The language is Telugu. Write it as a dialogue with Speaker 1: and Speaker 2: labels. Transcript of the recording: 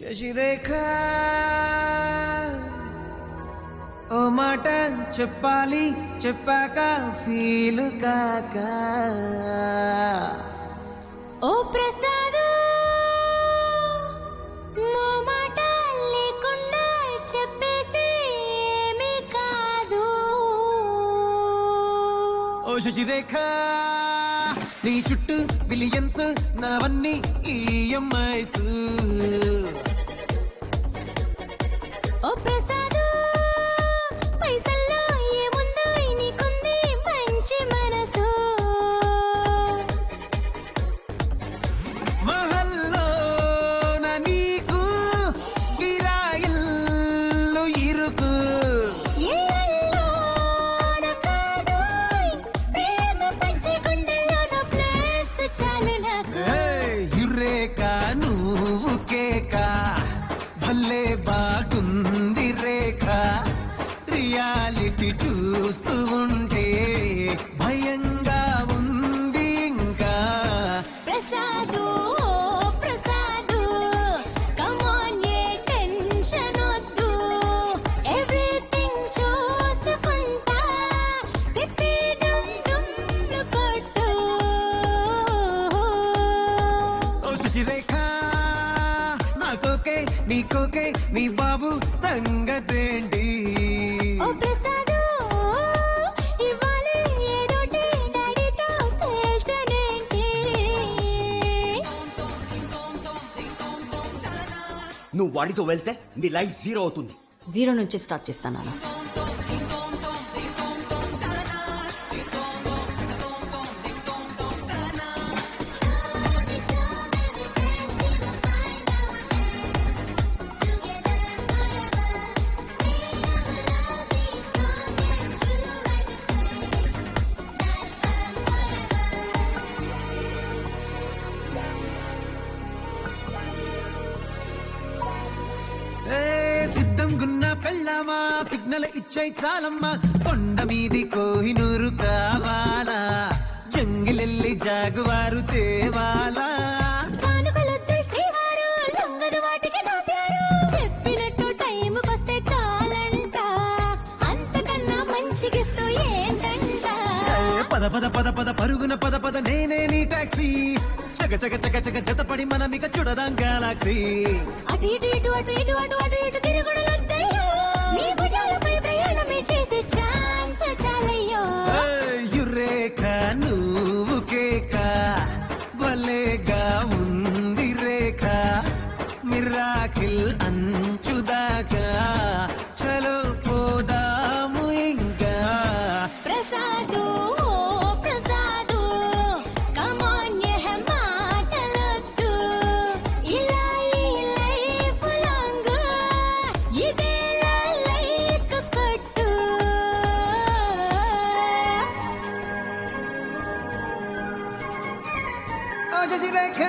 Speaker 1: శశిరేఖ ఓ మాట చెప్పాలి చెప్పాక ఫీలు కాక
Speaker 2: ఓ ప్రసాదు మో మాట లేకుండా చెప్పేసి ఏమీ కాదు.
Speaker 1: ఓ శశిరేఖ నీ చుట్టూ బిలియన్స్ నావన్నీ ఈఎంఐస్.
Speaker 2: ఓ ప్రసాదు పైసల్లో ఏముందో నీకుంది మంచి మనసు.
Speaker 1: మహల్లో నా నీకు గిరాయిల్లు ఇరుకు.
Speaker 2: ఏళ్ళలో నా కాదోయ్ ప్రేమ పంచి గుండెల్లో ప్లేస్ చాలు నాకు.
Speaker 1: యురేక నువ్వు కేక భలే బాగుంది రేఖ. రియాలిటీ చూస్తూ ఉంటే భయంగా ఉంది ఇంకా.
Speaker 2: ప్రసాదు ప్రసాదు కమాన్ ఏ టెన్షన్ వద్దు. ఎవ్రీథింగ్ చూసుకుంటా పిప్పి డుమ్ డుమ్ కొట్టు.
Speaker 1: ఓ శశిరేఖ నాకోకే నీకోకే నీ బాబు సంగతేంటి.
Speaker 2: ఓ ప్రసాదు ఇవ్వాలి ఏదోటి డాడీతో తేల్చనేంటి.
Speaker 3: నువ్వు వాడితో వెళ్తే నీ లైఫ్ జీరో అవుతుంది.
Speaker 4: జీరో నుంచి స్టార్ట్ చేస్తాను.
Speaker 1: సిద్ధం గున్న పెళ్ళామా సిగ్నల్ ఇచ్చే చాలమ్మా. కొండ మీది కోహినూరు కావాలా జంగిలెల్లి జాగువారు తేవాలా.
Speaker 2: కానుకలొద్దు శ్రీవారు లొంగదు వాటికి నా ప్యారు. చెప్పినట్టు టైంకొస్తే చాలంట అంతకన్నా మంచి గిఫ్ట్ ఏంటంట.
Speaker 1: పద పద పద పద పరుగున పద పద నేనే నీ టాక్సీ. చక చక చక చక జతపడి మనమిక చూడదాం గెలాక్సీ.
Speaker 2: అటు ఇటు ఇటు అటు ఇటు అటు అటు ఇటు తిరుగుడులొద్దయ్యో. నీ భుజాలపై ప్రయాణమే చేసే ఛాన్స్ చాలయ్యో.
Speaker 1: యురేఖ నువ్వు కేక భలేగా ఉంది రేఖ. మిరాకిల్ అంచుదాకా చలో పోదాము ఇంకా.
Speaker 2: ప్రసాదు ప్రసాదు కమాన్ యహ మాటలొద్దు. ఇలా ఈ లైఫ్ లాంగ్ ఇదేలా లైక్ కొట్టు.
Speaker 1: ఓ శశిరేఖ